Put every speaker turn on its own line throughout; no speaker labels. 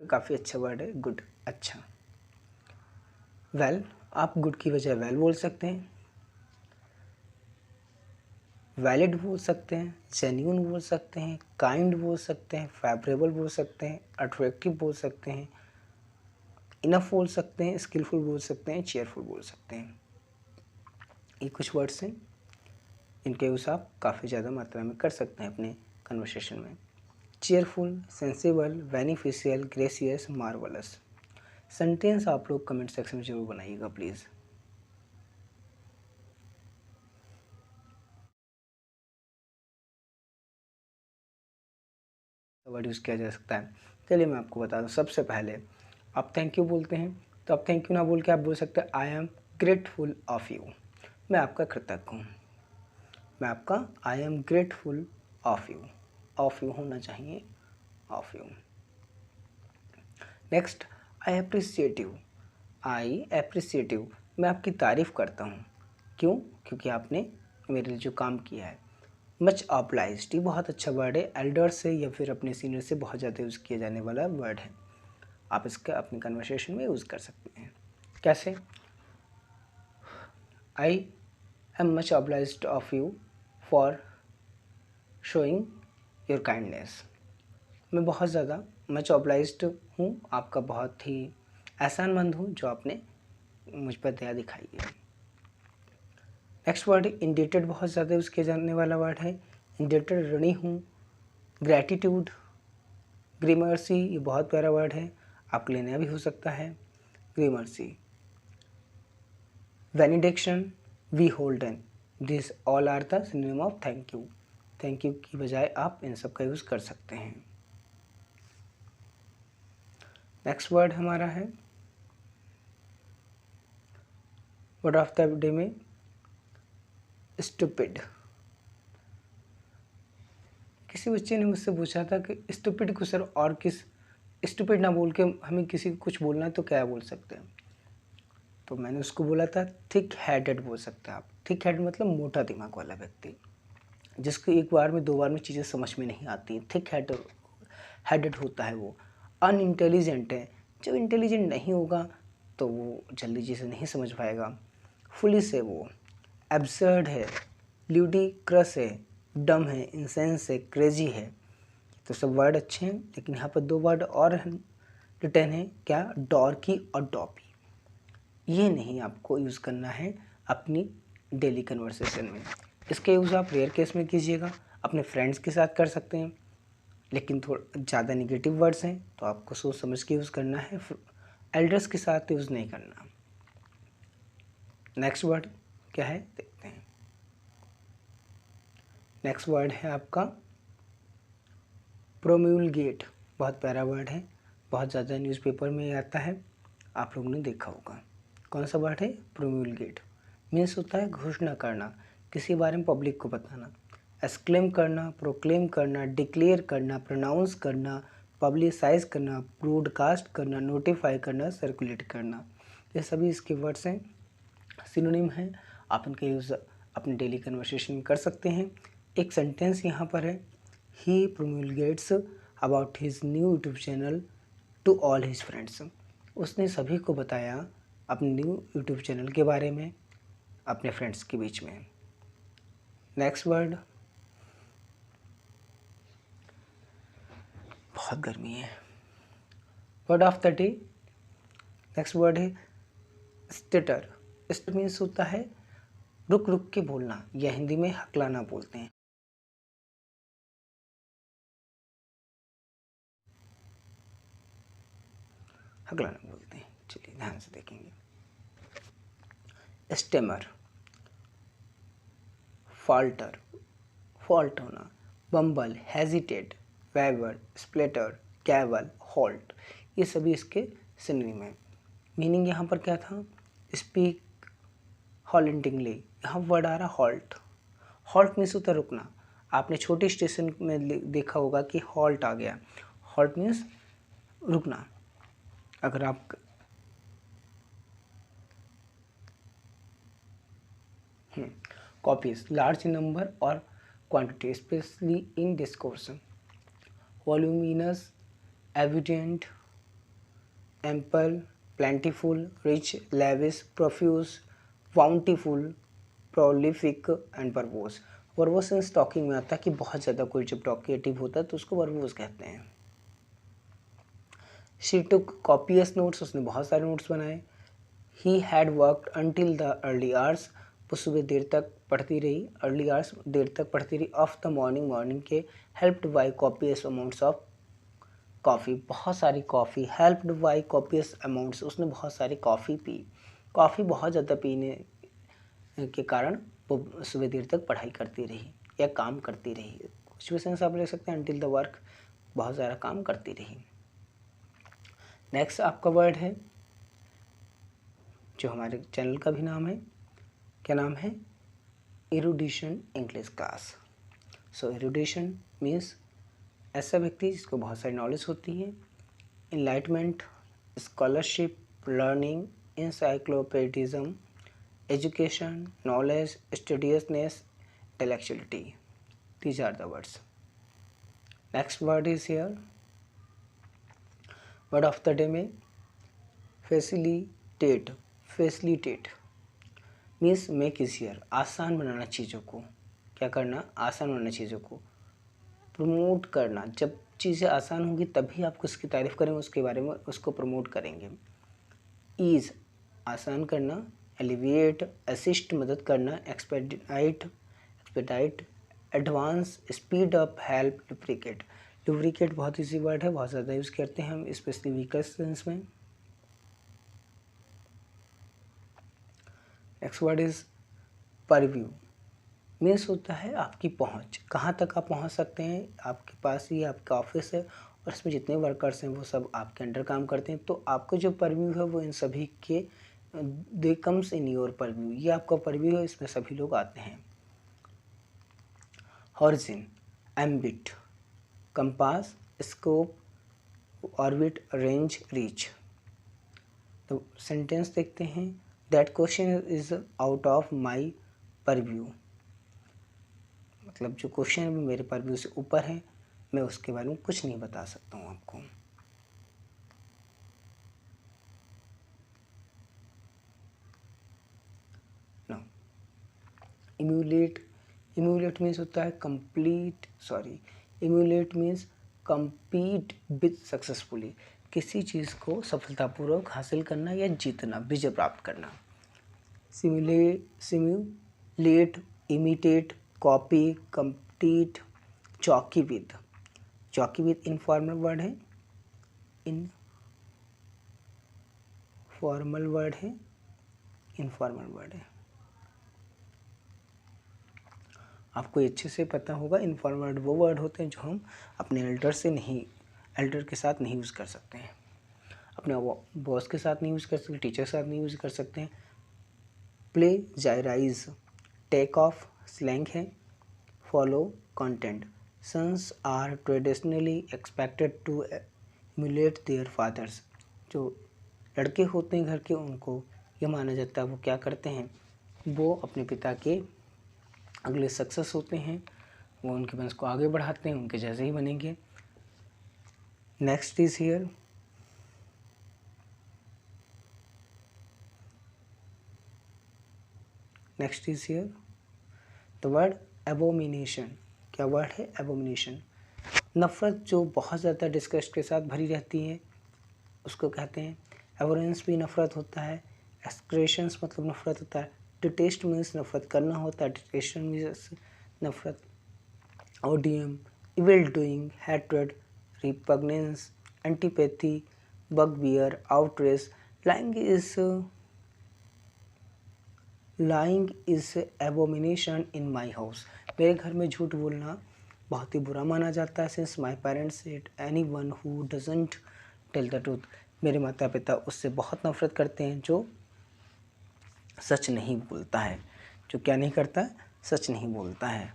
काफ़ी अच्छा वर्ड है गुड, अच्छा। वेल, आप गुड की बजाय वेल बोल सकते हैं, वैलिड बोल सकते हैं, जेन्यून बोल सकते हैं, काइंड बोल सकते हैं, फेवरेबल बोल सकते हैं, अट्रैक्टिव बोल सकते हैं, इनफ बोल सकते हैं, स्किलफुल बोल सकते हैं, चेयरफुल बोल सकते हैं। ये कुछ वर्ड्स हैं, इनके यूज़ आप काफ़ी ज़्यादा मात्रा में कर सकते हैं अपने कन्वर्सेशन में। Cheerful, sensible, beneficial, gracious, marvellous. Sentence आप लोग कमेंट सेक्शन में जरूर बनाइएगा प्लीज़। वर्ड यूज़ किया जा सकता है, चलिए मैं आपको बता दूँ। सबसे पहले आप थैंक यू बोलते हैं, तो आप थैंक यू ना बोल के आप बोल सकते हैं I am grateful of you, मैं आपका कृतज्ञ हूँ। मैं आपका I am grateful of you होना चाहिए, of you. Next, I appreciate you, I appreciate you, मैं आपकी तारीफ़ करता हूँ। क्यों? क्योंकि आपने मेरे लिए जो काम किया है। मच ऑब्लाइज्ड, ये बहुत अच्छा वर्ड है, एल्डर से या फिर अपने सीनियर से बहुत ज़्यादा यूज़ किया जाने वाला वर्ड है। आप इसका अपनी कन्वर्सेशन में यूज़ कर सकते हैं। कैसे? I am much obliged of you for showing your kindness, मैं बहुत ज़्यादा मच ऑब्लाइज्ड हूँ, आपका बहुत ही एहसानमंद हूँ जो आपने मुझ पर दया दिखाई है। नेक्स्ट वर्ड इंडेटेड, बहुत ज़्यादा यूज़ किया जाने वाला वर्ड है। इंडेटेड ऋणी हूँ। ग्रैटिट्यूड, ग्रीमर्सी, ये बहुत प्यारा वर्ड है, आपके लिए नया भी हो सकता है। Gramercy, benediction, beholden, this all are the synonym of thank you. Thank you की बजाय आप इन सब का यूज़ कर सकते हैं। नेक्स्ट वर्ड हमारा है वर्ड ऑफ द डे में स्टूपिड। किसी बच्चे ने मुझसे पूछा था कि स्टूपिड को सर और किस, स्टूपिड ना बोल के हमें किसी को कुछ बोलना है तो क्या बोल सकते हैं? तो मैंने उसको बोला था थिक हेडेड बोल सकते हैं आप। थिक हेड मतलब मोटा दिमाग वाला व्यक्ति, जिसको एक बार में दो बार में चीज़ें समझ में नहीं आती। थिक हेडेड होता है वो। अनइंटेलिजेंट है, जब इंटेलिजेंट नहीं होगा तो वो जल्दी चीज़ें नहीं समझ पाएगा। फुलिश है वो। एब्सर्ड है, ल्यूडिक्रस है, डम है, इंसेंस है, क्रेजी है। तो सब वर्ड अच्छे हैं, लेकिन यहाँ पर दो वर्ड और रिटर्न है, क्या? डॉर्की और डॉपी। ये नहीं आपको यूज़ करना है अपनी डेली कन्वर्सेशन में। इसके यूज़ आप रेयर केस में कीजिएगा, अपने फ्रेंड्स के साथ कर सकते हैं, लेकिन थोड़ा ज़्यादा निगेटिव वर्ड्स हैं तो आपको सोच समझ के यूज़ करना है, एल्डर्स के साथ यूज़ नहीं करना। नेक्स्ट वर्ड क्या है देखते हैं। नेक्स्ट वर्ड है आपका प्रोम्यूलगेट। बहुत प्यारा वर्ड है, बहुत ज़्यादा न्यूज़पेपर में आता है, आप लोगों ने देखा होगा। कौन सा वर्ड है? प्रोम्यूलगेट। मीन्स होता है घोषणा करना, किसी बारे में पब्लिक को बताना। एक्सक्लेम करना, प्रोक्लेम करना, डिक्लेयर करना, प्रोनाउंस करना, पब्लिसाइज करना, ब्रॉडकास्ट करना, नोटिफाई करना, सर्कुलेट करना, ये सभी इसके वर्ड्स हैं, सिनोनिम हैं। आप इनके यूज़ अपने डेली कन्वर्सेशन में कर सकते हैं। एक सेंटेंस यहाँ पर है, he promulgates about his new YouTube channel to all his friends. उसने सभी को बताया अपने न्यू यूट्यूब चैनल के बारे में अपने फ्रेंड्स के बीच में। नेक्स्ट वर्ड, बहुत गर्मी है। Word of the day, next word है स्टेटर। स्टेटर मीन्स होता है रुक रुक के बोलना, या हिंदी में हकलाना बोलते हैं। हकलाना बोलते हैं, चलिए ध्यान से देखेंगे। स्टेमर, फॉल्टर, फॉल्ट होना, बम्बल, हेजिटेट, वैवर, स्प्लेटर, कैवल, हॉल्ट, ये सभी इसके सिनोनिम हैं। मीनिंग यहाँ पर क्या था? स्पीक हॉलेंटिंगली, यहाँ वर्ड आ रहा हॉल्ट। हॉल्ट मीन्स होता है रुकना। आपने छोटे स्टेशन में देखा होगा कि हॉल्ट आ गया। हॉल्ट मीन्स रुकना। अगर आप कॉपीज, लार्ज नंबर और quantity, especially in discourse, voluminous, evident, ample, plentiful, rich, lavish, profuse, bountiful, prolific and verbose. Verbose in talking में आता है कि बहुत ज़्यादा कोई जब टॉकेटिव होता है तो उसको वर्बोस कहते हैं। शी टुक कॉपियस नोट्स, उसने बहुत सारे नोट्स बनाए। He had worked until the early hours, वो सुबह देर तक पढ़ती रही, अर्ली आवर्स देर तक पढ़ती रही, ऑफ द मॉर्निंग, मॉर्निंग के, helped by copious amounts of coffee, बहुत सारी coffee, helped by copious amounts, उसने बहुत सारी कॉफ़ी पी, कॉफ़ी बहुत ज़्यादा पीने के कारण वो सुबह देर तक पढ़ाई करती रही या काम करती रही। कुछ भी सेंस आप ले सकते हैं, अंटिल द वर्क, बहुत ज़्यादा काम करती रही। नेक्स्ट आपका वर्ड है जो हमारे चैनल का भी नाम है, क्या नाम है? Erudition English class. So erudition means ऐसा व्यक्ति जिसको बहुत सारी नॉलेज होती है। Enlightenment, scholarship, learning, encyclopedism, education, knowledge, studiousness, intellectuality. These are the words. Next word is here. Word of the day में facilitate, facilitate means make easier, आसान बनाना चीज़ों को, क्या करना? आसान बनाना चीज़ों को। प्रमोट करना, जब चीज़ें आसान होंगी तभी आप उसकी तारीफ़ करेंगे, उसके बारे में उसको प्रमोट करेंगे। ईज, आसान करना। एलिविएट, असिस्ट, मदद करना। Expedite, expedite, advance, speed up, help, lubricate. Lubricate बहुत ईजी वर्ड है, बहुत ज़्यादा यूज़ करते हैं हम स्पेशली व्हीकल्स में। Next word is purview, means होता है आपकी पहुंच, कहाँ तक आप पहुंच सकते हैं। आपके पास ही आपका ऑफिस है और इसमें जितने वर्कर्स हैं वो सब आपके अंडर काम करते हैं, तो आपका जो परव्यू है वो इन सभी के they comes in your purview, ये आपका परव्यू है, इसमें सभी लोग आते हैं। Horizon, ambit, compass, scope, orbit, range, reach. तो सेंटेंस देखते हैं। That question is out of my purview, मतलब जो क्वेश्चन है वो मेरे परव्यू से ऊपर है, मैं उसके बारे में कुछ नहीं बता सकता हूँ आपको। नो, इम्यूलेट, इम्यूलेट मीन्स होता है complete, sorry, emulate means compete with successfully, किसी चीज़ को सफलतापूर्वक हासिल करना या जीतना, विजय प्राप्त करना। सिम्युलेट, इमिटेट, कॉपी, कंपीट, चौकी विद, चौकी विद इनफॉर्मल वर्ड है, इनफॉर्मल वर्ड है, इनफॉर्मल वर्ड है, आपको अच्छे से पता होगा। इनफॉर्मल वर्ड वो वर्ड होते हैं जो हम अपने एल्डर से नहीं, एल्डर के साथ नहीं यूज़ कर सकते हैं, अपने बॉस के साथ नहीं यूज़ कर सकते, टीचर के साथ नहीं यूज़ कर सकते हैं। प्ले, जायराइज, टेक ऑफ, स्लैंग है। Follow, content, sons are traditionally expected to emulate their fathers, जो लड़के होते हैं घर के उनको ये माना जाता है वो क्या करते हैं, वो अपने पिता के अगले सक्सेस होते हैं, वो उनके वंश को आगे बढ़ाते हैं, उनके जैसे ही बनेंगे। Next is here, next is here the word Abomination, क्या वर्ड है? एबोमिनेशन, नफ़रत जो बहुत ज़्यादा डिस्गस्ट के साथ भरी रहती है उसको कहते हैं। एवरेंस भी नफ़रत होता है। एक्सक्रेशंस मतलब नफ़रत होता है। डिटेस्ट मीन्स नफ़रत करना होता है, डिटेशन मीन्स नफ़रत। Odium, evil doing, hatred, repugnance, antipathy, bugbear, outrage. Lying is abomination in my house, मेरे घर में झूठ बोलना बहुत ही बुरा माना जाता है। Since my parents said anyone who doesn't tell the truth, मेरे माता पिता उससे बहुत नफरत करते हैं जो सच नहीं बोलता है, जो क्या नहीं करता, सच नहीं बोलता है।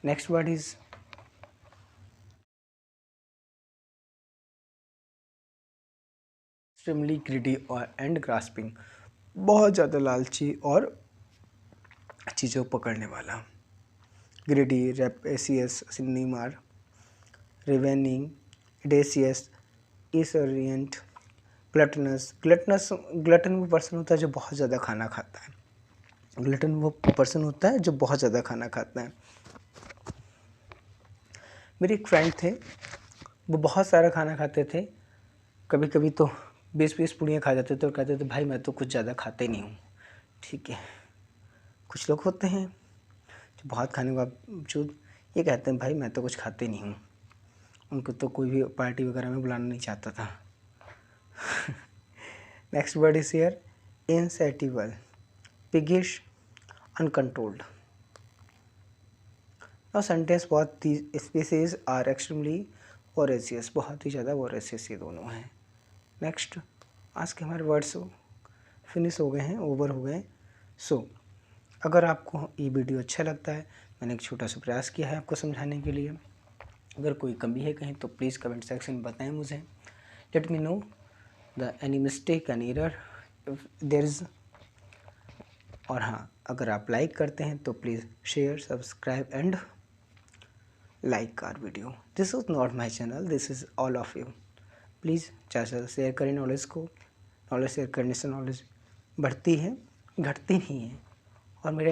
Next word is extremely greedy और एंड ग्रास्पिंग, बहुत ज़्यादा लालची और चीज़ों को पकड़ने वाला। ग्रीडी, रेपेसियस, सिनेमार, रिवेनिंग, डेसियस, इसोरियंट, ग्लटनस ग्लटन वो पर्सन होता है जो बहुत ज़्यादा खाना खाता है। ग्लटन वो पर्सन होता है जो बहुत ज़्यादा खाना खाता है। मेरे एक फ्रेंड थे, वो बहुत सारा खाना खाते थे, कभी कभी तो 20-20 पूड़ियाँ खा जाते थे और कहते थे भाई मैं तो कुछ ज़्यादा खाते नहीं हूँ। ठीक है, कुछ लोग होते हैं जो बहुत खाने के बावजूद ये कहते हैं भाई मैं तो कुछ खाते नहीं हूँ, उनको तो कोई भी पार्टी वगैरह में बुलाना नहीं चाहता था। Next word is here insatiable, piggish, uncontrolled। Now sentence बहुत स्पीसीज आर एक्सट्रीमली वोरेशियस, बहुत ही ज़्यादा वोरेशियस ये दोनों हैं। नेक्स्ट, आज के हमारे वर्ड्स फिनिश हो गए हैं, ओवर हो गए। सो अगर आपको ये वीडियो अच्छा लगता है, मैंने एक छोटा सा प्रयास किया है आपको समझाने के लिए। अगर कोई कमी है कहीं तो प्लीज़ कमेंट सेक्शन में बताएं मुझे, let me know the any mistake any error if there is. और हाँ, अगर आप लाइक करते हैं तो please share, subscribe and like our video. This is not my channel, this is all of you. Please ज़्यादा से ज़्यादा शेयर करें नॉलेज को। नॉलेज शेयर करने से नॉलेज बढ़ती है, घटती नहीं है। और मेरे